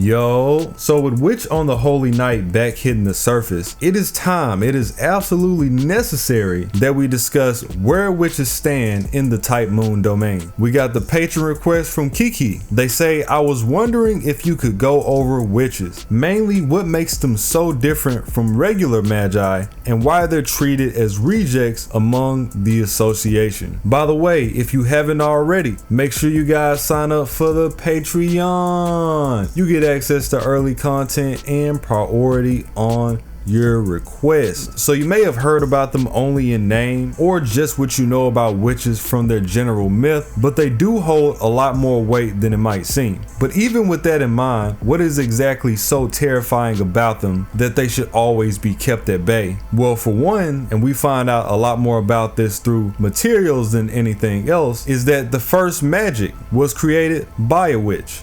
Yo, so with Witch on the Holy Night back hitting the surface, it is time, it is absolutely necessary that we discuss where witches stand in the Type Moon domain. We got the patron request from Kiki. They say, I was wondering if you could go over witches, mainly what makes them so different from regular magi and why they're treated as rejects among the association. By the way, if you haven't already, make sure you guys sign up for the Patreon. You get access to early content and priority on your request. So you may have heard about them only in name or just what you know about witches from their general myth, but they do hold a lot more weight than it might seem. But even with that in mind, what is exactly so terrifying about them that they should always be kept at bay? Well, for one, and we find out a lot more about this through materials than anything else, is that the first magic was created by a witch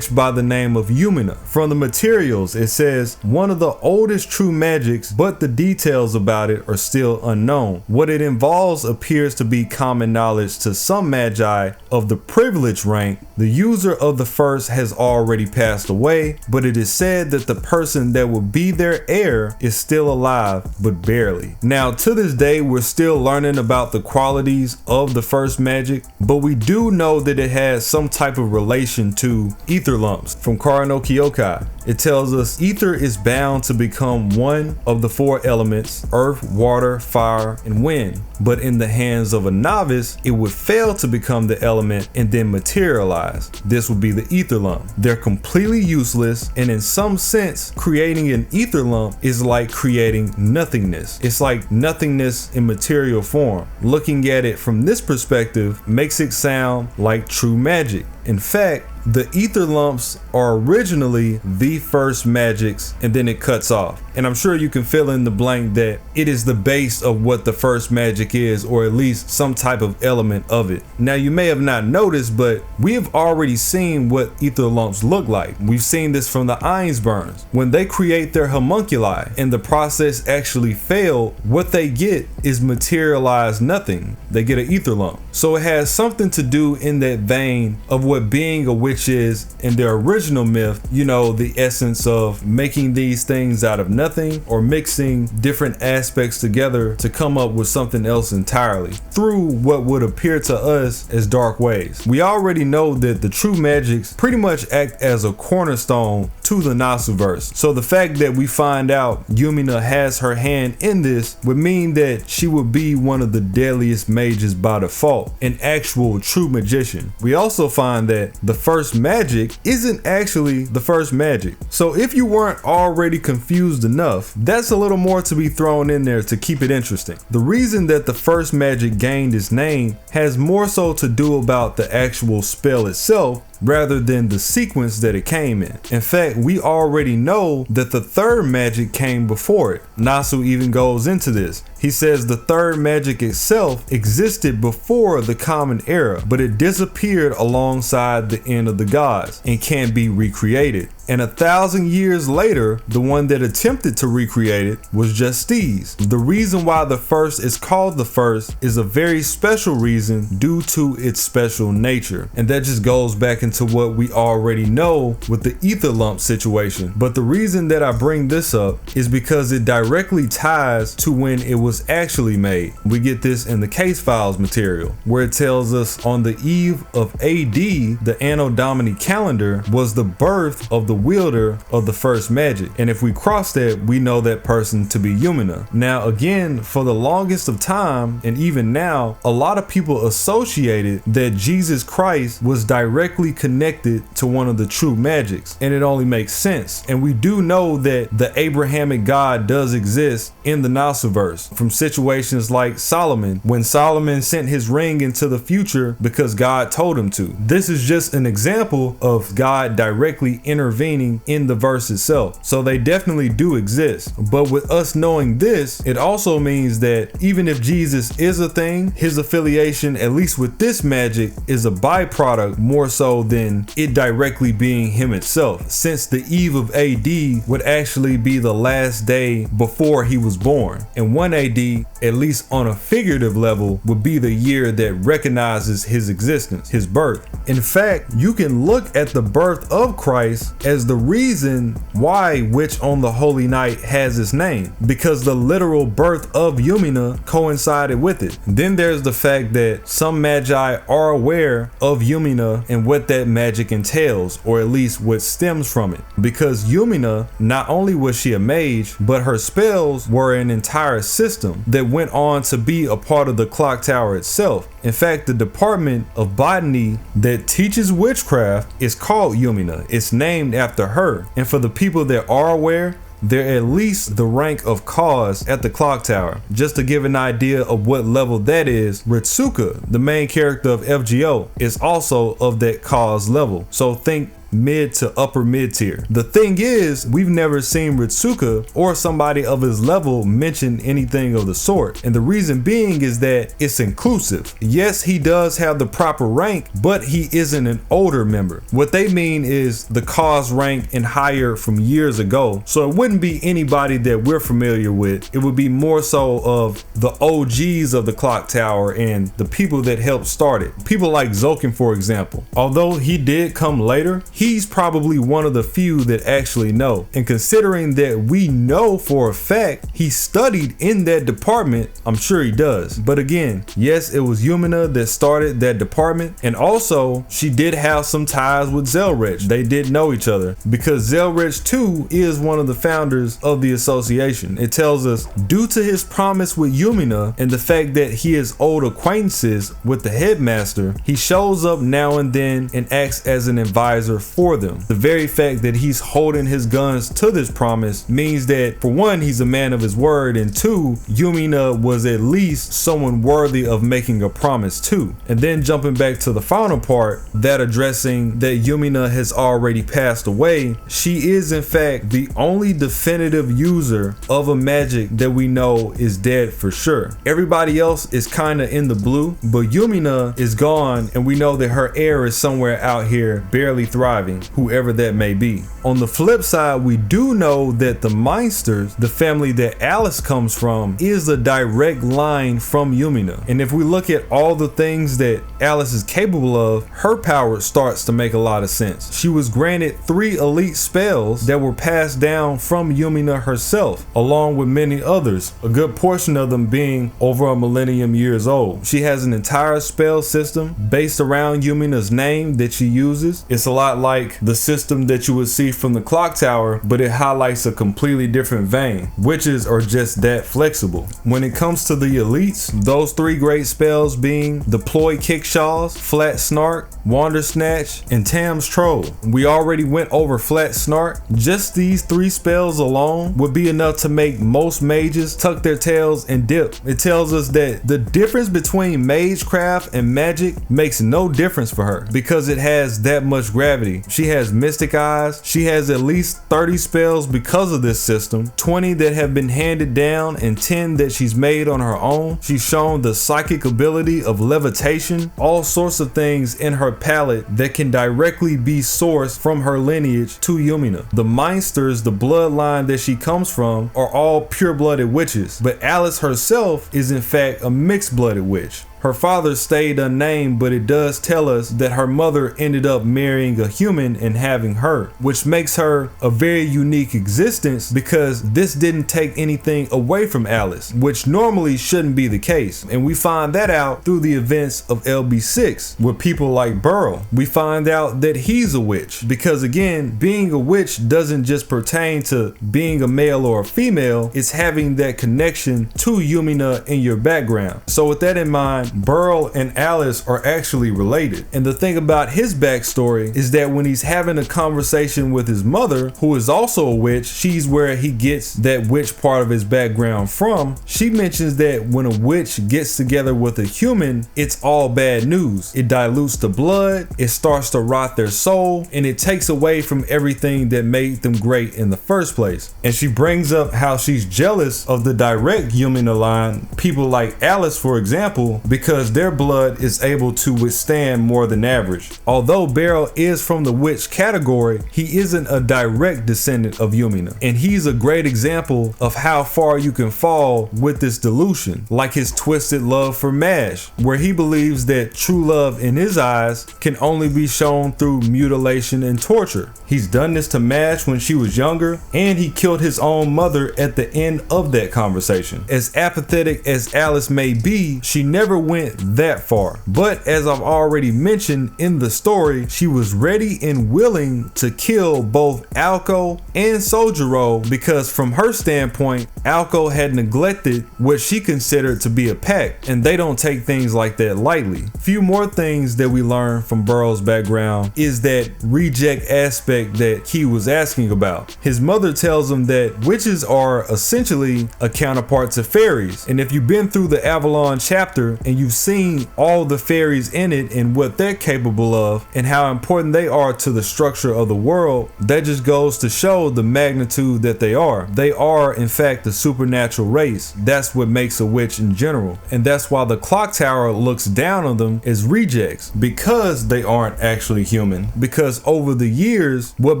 by the name of Umina. From the materials, it says one of the oldest true magics, but the details about it are still unknown. What it involves appears to be common knowledge to some magi of the privileged rank. The user of the first has already passed away, but it is said that the person that will be their heir is still alive, but barely. Now, to this day, we're still learning about the qualities of the first magic, but we do know that it has some type of relation to ether lumps from Kara no Kyokai. It tells us ether is bound to become one of the four elements, earth, water, fire, and wind. But in the hands of a novice, it would fail to become the element and then materialize. This would be the ether lump. They're completely useless, and in some sense, creating an ether lump is like creating nothingness. It's like nothingness in material form. Looking at it from this perspective makes it sound like true magic. In fact, the ether lumps are originally the first magics, and then it cuts off. And I'm sure you can fill in the blank that it is the base of what the first magic is, or at least some type of element of it. Now, you may have not noticed, but we have already seen what ether lumps look like. We've seen this from the Einsburns. When they create their homunculi and the process actually failed, what they get is materialized nothing. They get an ether lump. So it has something to do in that vein of what being a witch is in their original myth, you know, the essence of making these things out of nothing or mixing different aspects together to come up with something else entirely through what would appear to us as dark ways. We already know that the true magics pretty much act as a cornerstone to the Nasuverse. So the fact that we find out Umina has her hand in this would mean that she would be one of the deadliest mages by default, an actual true magician. We also find that the first magic isn't actually the first magic. So if you weren't already confused enough, that's a little more to be thrown in there to keep it interesting. The reason that the first magic gained its name has more so to do about the actual spell itself rather than the sequence that it came in. In fact, we already know that the third magic came before it. Nasu even goes into this. He says the third magic itself existed before the common era, but it disappeared alongside the end of the gods and can't be recreated. And 1,000 years later, the one that attempted to recreate it was Justice. The reason why the first is called the first is a very special reason due to its special nature. And that just goes back into what we already know with the ether lump situation. But the reason that I bring this up is because it directly ties to when it was actually made. We get this in the case files material, where it tells us on the eve of AD, the Anno Domini calendar was the birth of the wielder of the first magic. And if we cross that, we know that person to be Umina. Now, again, for the longest of time, and even now, a lot of people associated that Jesus Christ was directly connected to one of the true magics. And it only makes sense. And we do know that the Abrahamic God does exist in the Nasuverse from situations like Solomon, when Solomon sent his ring into the future because God told him to. This is just an example of God directly intervening in the verse itself. So they definitely do exist. But with us knowing this, it also means that even if Jesus is a thing, his affiliation, at least with this magic, is a byproduct more so than it directly being him itself, since the eve of AD would actually be the last day before he was born. And 1 AD at least on a figurative level, would be the year that recognizes his existence, his birth. In fact, you can look at the birth of Christ as the reason why Witch on the Holy Night has its name, because the literal birth of Yumina coincided with it. Then there's the fact that some magi are aware of Yumina and what that magic entails, or at least what stems from it. Because Yumina, not only was she a mage, but her spells were an entire system that went on to be a part of the clock tower itself. In fact, the department of botany that teaches witchcraft is called Yumina. It's named after her. And for the people that are aware, they're at least the rank of cause at the clock tower. Just to give an idea of what level that is, Ritsuka, the main character of FGO, is also of that cause level. So think mid to upper mid tier. The thing is, we've never seen Ritsuka or somebody of his level mention anything of the sort. And the reason being is that it's inclusive. Yes, he does have the proper rank, but he isn't an older member. What they mean is the cause rank and higher from years ago. So it wouldn't be anybody that we're familiar with. It would be more so of the OGs of the clock tower and the people that helped start it. People like Zokin, for example. Although he did come later, he's probably one of the few that actually know. And considering that we know for a fact he studied in that department, I'm sure he does. But again, yes, it was Yumina that started that department, and also she did have some ties with Zelrich. They did know each other because Zelrich too is one of the founders of the association. It tells us, due to his promise with Yumina and the fact that he is old acquaintances with the headmaster, he shows up now and then and acts as an advisor for them. The very fact that he's holding his guns to this promise means that, for one, he's a man of his word, and two, Yumina was at least someone worthy of making a promise to. And then jumping back to the final part, that addressing that Yumina has already passed away, she is in fact the only definitive user of a magic that we know is dead for sure. Everybody else is kind of in the blue, but Yumina is gone, and we know that her heir is somewhere out here barely thriving, whoever that may be. On the flip side, we do know that the Meinsters, the family that Alice comes from, is a direct line from Yumina. And if we look at all the things that Alice is capable of, her power starts to make a lot of sense. She was granted 3 elite spells that were passed down from Yumina herself, along with many others, a good portion of them being over a millennium years old. She has an entire spell system based around Yumina's name that she uses. It's a lot like the system that you would see from the clock tower, but it highlights a completely different vein. Witches are just that flexible. When it comes to the elites, those 3 great spells being Deploy Kickshaws, Flat Snark, Wander Snatch, and Tam's Troll. We already went over Flat Snark. Just these 3 spells alone would be enough to make most mages tuck their tails and dip. It tells us that the difference between magecraft and magic makes no difference for her because it has that much gravity. She has Mystic Eyes. She has at least 30 spells because of this system, 20 that have been handed down and 10 that she's made on her own. She's shown the psychic ability of levitation, all sorts of things in her palette that can directly be sourced from her lineage to Yumina. The Meinsters, the bloodline that she comes from, are all pure-blooded witches, but Alice herself is in fact a mixed-blooded witch. Her father stayed unnamed, but it does tell us that her mother ended up marrying a human and having her, which makes her a very unique existence because this didn't take anything away from Alice, which normally shouldn't be the case. And we find that out through the events of LB6 with people like Burl. We find out that he's a witch because, again, being a witch doesn't just pertain to being a male or a female, it's having that connection to Yumina in your background. So with that in mind, Burl and Alice are actually related. And the thing about his backstory is that when he's having a conversation with his mother, who is also a witch, she's where he gets that witch part of his background from. She mentions that when a witch gets together with a human, it's all bad news. It dilutes the blood, it starts to rot their soul, and it takes away from everything that made them great in the first place. And she brings up how she's jealous of the direct Yumina line, people like Alice, for example, because because their blood is able to withstand more than average. Although Beryl is from the witch category, he isn't a direct descendant of Yumina, and he's a great example of how far you can fall with this delusion, like his twisted love for Mash, where he believes that true love in his eyes can only be shown through mutilation and torture. He's done this to Mash when she was younger, and he killed his own mother at the end of that conversation. As apathetic as Alice may be, she never went that far. But as I've already mentioned in the story, she was ready and willing to kill both Alco and Sojiro because from her standpoint, Alco had neglected what she considered to be a pact, and they don't take things like that lightly. Few more things that we learn from Burrow's background is that reject aspect that he was asking about. His mother tells him that witches are essentially a counterpart to fairies, and if you've been through the Avalon chapter and you've seen all the fairies in it and what they're capable of and how important they are to the structure of the world, that just goes to show the magnitude that they are. They are in fact a supernatural race. That's what makes a witch in general, and that's why the clock tower looks down on them as rejects, because they aren't actually human. Because over the years, what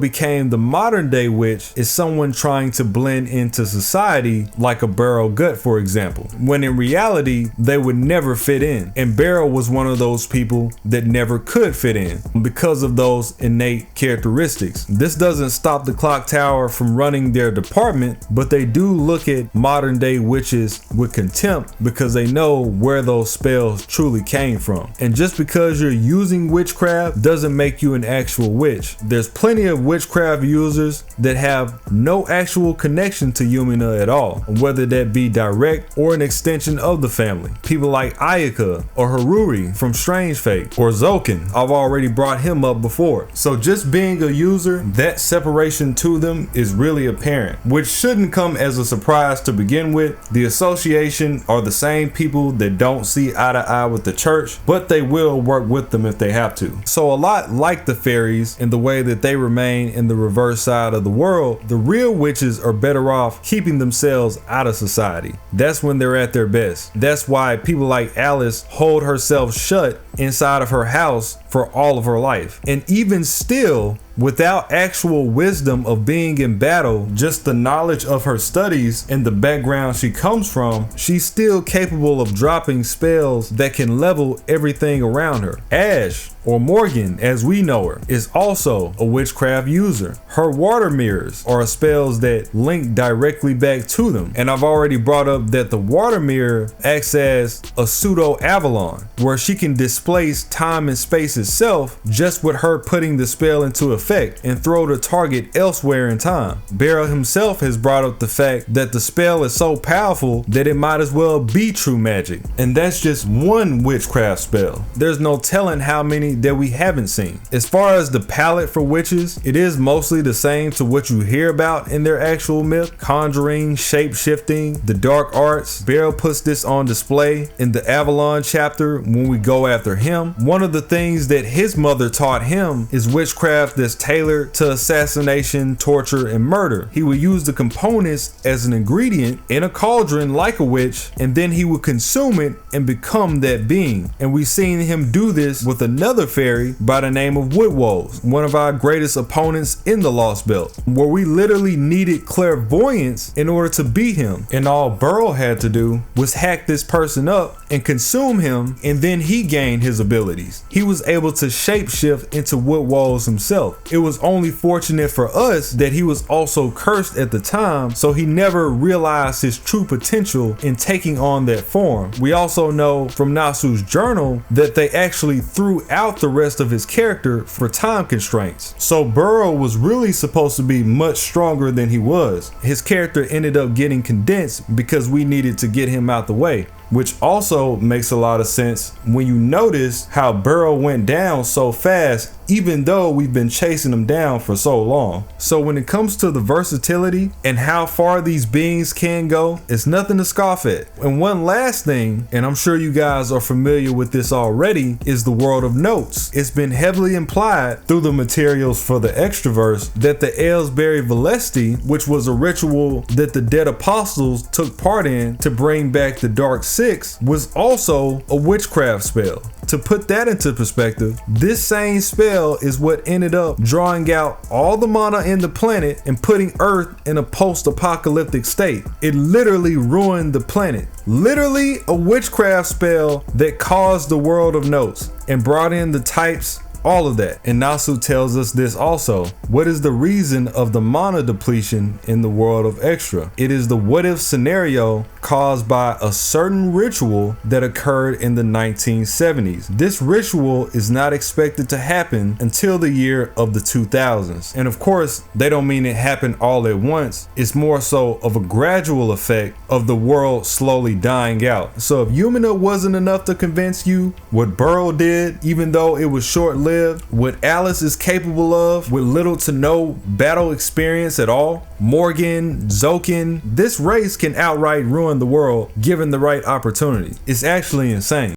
became the modern day witch is someone trying to blend into society, like a Beryl Gut for example, when in reality they would never fit in, and Beryl was one of those people that never could fit in because of those innate characteristics. This doesn't stop the clock tower from running their department, but they do look at modern day witches with contempt because they know where those spells truly came from. And just because you're using witchcraft doesn't make you an actual witch. There's plenty of witchcraft users that have no actual connection to Yumina at all, whether that be direct or an extension of the family. People like Ayaka or Haruri from Strange Fate, or Zoken. I've already brought him up before. So just being a user, that separation to them is really apparent, which shouldn't come as a surprise to begin with. The association are the same people that don't see eye to eye with the church, but they will work with them if they have to. So a lot like the fairies in the way that they remain in the reverse side of the world, the real witches are better off keeping themselves out of society. That's when they're at their best. That's why people like Alice hold herself shut inside of her house for all of her life. And even still, without actual wisdom of being in battle, just the knowledge of her studies and the background she comes from, she's still capable of dropping spells that can level everything around her. Ash, or Morgan as we know her, is also a witchcraft user. Her water mirrors are spells that link directly back to them, and I've already brought up that the water mirror acts as a pseudo Avalon, where she can displace time and space itself just with her putting the spell into effect and throw the target elsewhere in time. Beryl himself has brought up the fact that the spell is so powerful that it might as well be true magic, and that's just one witchcraft spell. There's no telling how many that we haven't seen. As far as the palette for witches, it is mostly the same to what you hear about in their actual myth: conjuring, shape-shifting, the dark arts. Beryl puts this on display in the Avalon chapter when we go after him. One of the things that his mother taught him is witchcraft that's tailored to assassination, torture, and murder. He would use the components as an ingredient in a cauldron like a witch, and then he would consume it and become that being. And we've seen him do this with another fairy by the name of Woodwolves, one of our greatest opponents in the Lost Belt, where we literally needed clairvoyance in order to beat him, and all Burrow had to do was hack this person up and consume him, and then he gained his abilities. He was able to shapeshift into Woodwolves himself. It was only fortunate for us that he was also cursed at the time, so he never realized his true potential in taking on that form. We also know from Nasu's journal that they actually threw out the rest of his character for time constraints. So Burrow was really supposed to be much stronger than he was. His character ended up getting condensed because we needed to get him out the way, which also makes a lot of sense when you notice how Burrow went down so fast, even though we've been chasing him down for so long. So when it comes to the versatility and how far these beings can go, it's nothing to scoff at. And one last thing, and I'm sure you guys are familiar with this already, is the world of notes. It's been heavily implied through the materials for the Extraverse that the Aylesbury Velesti, which was a ritual that the dead apostles took part in to bring back the dark city, 6 was also a witchcraft spell. To put that into perspective, this same spell is what ended up drawing out all the mana in the planet and putting Earth in a post-apocalyptic state. It literally ruined the planet. Literally a witchcraft spell that caused the world of notes and brought in the types, all of that. And Nasu tells us this also. What is the reason of the mana depletion in the world of Extra? It is the what if scenario caused by a certain ritual that occurred in the 1970s. This ritual is not expected to happen until the year of the 2000s. And of course, they don't mean it happened all at once. It's more so of a gradual effect of the world slowly dying out. So if Yumina wasn't enough to convince you, what Burrow did, even though it was short-lived, what Alice is capable of with little to no battle experience at all, Morgan, Zokin, this race can outright ruin the world given the right opportunity. It's actually insane.